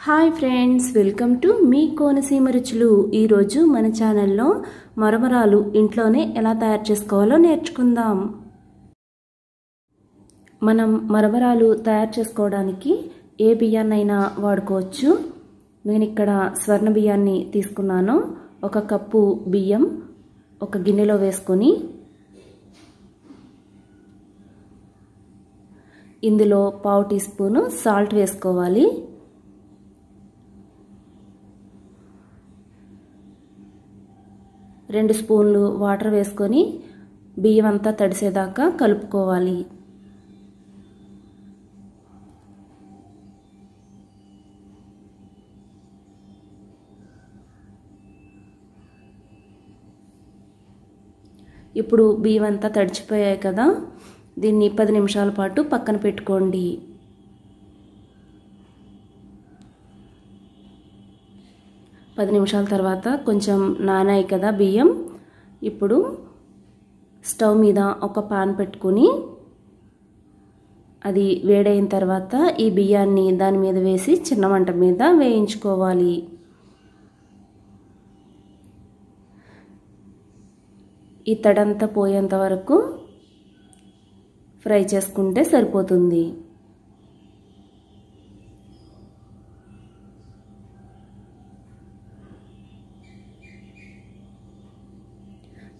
Hi friends, welcome to me Konaseema రుచులు. ఈరోజు మన ఛానల్లో మరమరాలు ఇంట్లోనే ఎలా తయారు చేసుకోవాలో నేర్చుకుందాం. మనం మరమరాలు తయారు చేసుకోవడానికి ఏ బియ్యాన్నైనా వాడుకోవచ్చు. నేను ఇక్కడ స్వర్ణ బియ్యాన్ని తీసుకున్నాను. 1 కప్పు బియ్యం ఒక గిన్నెలో వేసుకొని ఇందులో 1/2 టీ స్పూన్ సాల్ట్ వేసుకోవాలి. రెండు స్పూన్లు వాటర్ వేసుకొని బియ్యం అంతా తడిసేదాకా కలుపుకోవాలి. ఇప్పుడు బియ్యం అంతా తడిచిపోయాయి కదా, దీన్ని 10 నిమిషాల పాటు పక్కన పెట్టుకోండి. పది నిమిషాల తర్వాత కొంచెం నానాయి కదా బియ్యం. ఇప్పుడు స్టవ్ మీద ఒక పాన్ పెట్టుకొని అది వేడైన తర్వాత ఈ బియ్యాన్ని దాని మీద వేసి చిన్న మంట మీద వేయించుకోవాలి. ఈ తడంతా పోయేంత వరకు ఫ్రై చేసుకుంటే సరిపోతుంది.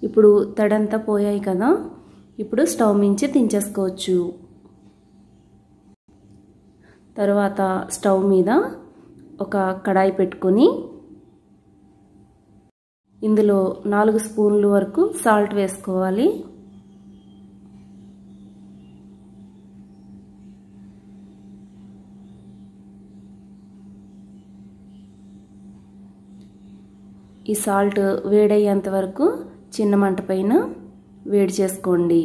ఇప్పుడు తడంతా పోయాయి కదా, ఇప్పుడు స్టవ్ మించి దించేసుకోవచ్చు. తర్వాత స్టవ్ మీద ఒక కడాయి పెట్టుకొని ఇందులో 4 స్పూన్ల వరకు సాల్ట్ వేసుకోవాలి. ఈ సాల్ట్ వేడయ్యేంత వరకు చిన్న మంట పైన వేడి చేసుకోండి.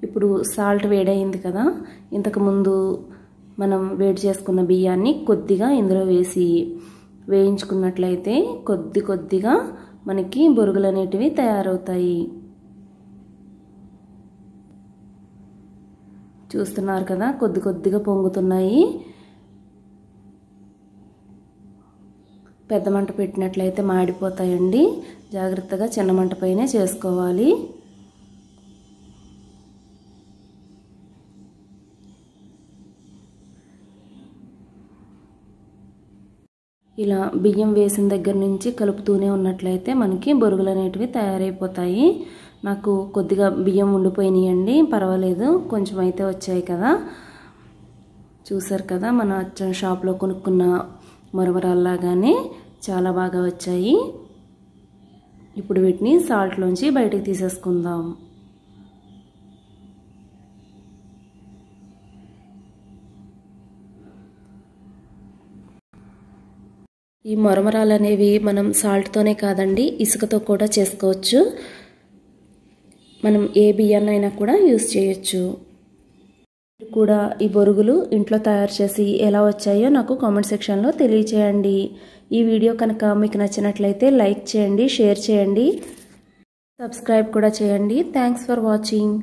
ఇప్పుడు సాల్ట్ వేడైంది కదా, ఇంతకుముందు మనం వేడి చేసుకున్న బియ్యాన్ని కొద్దిగా ఇందులో వేసి వేయించుకున్నట్లయితే కొద్దిగా మనకి బొరుగులు అనేటివి తయారవుతాయి. చూస్తున్నారు కదా, కొద్దిగా పొంగుతున్నాయి. పెద్ద మంట పెట్టినట్లయితే మాడిపోతాయండి. జాగ్రత్తగా చిన్న మంట పైనే చేసుకోవాలి. ఇలా బియ్యం వేసిన దగ్గర నుంచి కలుపుతూనే ఉన్నట్లయితే మనకి బొరుగులు అనేటివి తయారైపోతాయి. నాకు కొద్దిగా బియ్యం ఉండిపోయినాయండి, పర్వాలేదు, కొంచెం అయితే వచ్చాయి కదా. చూసారు కదా, మన షాప్లో కొనుక్కున్న మరమరాల్లాగానే చాలా బాగా వచ్చాయి. ఇప్పుడు వీటిని సాల్ట్లోంచి బయటికి తీసేసుకుందాం. ఈ మరమరాలు అనేవి మనం సాల్ట్తోనే కాదండి, ఇసుకతో కూడా చేసుకోవచ్చు. మనం ఏ బియ్యాన్నైనా కూడా యూజ్ చేయొచ్చు. కూడా ఈ బొరుగులు ఇంట్లో తయారు చేసి ఎలా వచ్చాయో నాకు కామెంట్ సెక్షన్లో తెలియచేయండి. ఈ వీడియో కనుక మీకు నచ్చినట్లయితే లైక్ చేయండి, షేర్ చేయండి, సబ్స్క్రైబ్ కూడా చేయండి. Thanks for watching.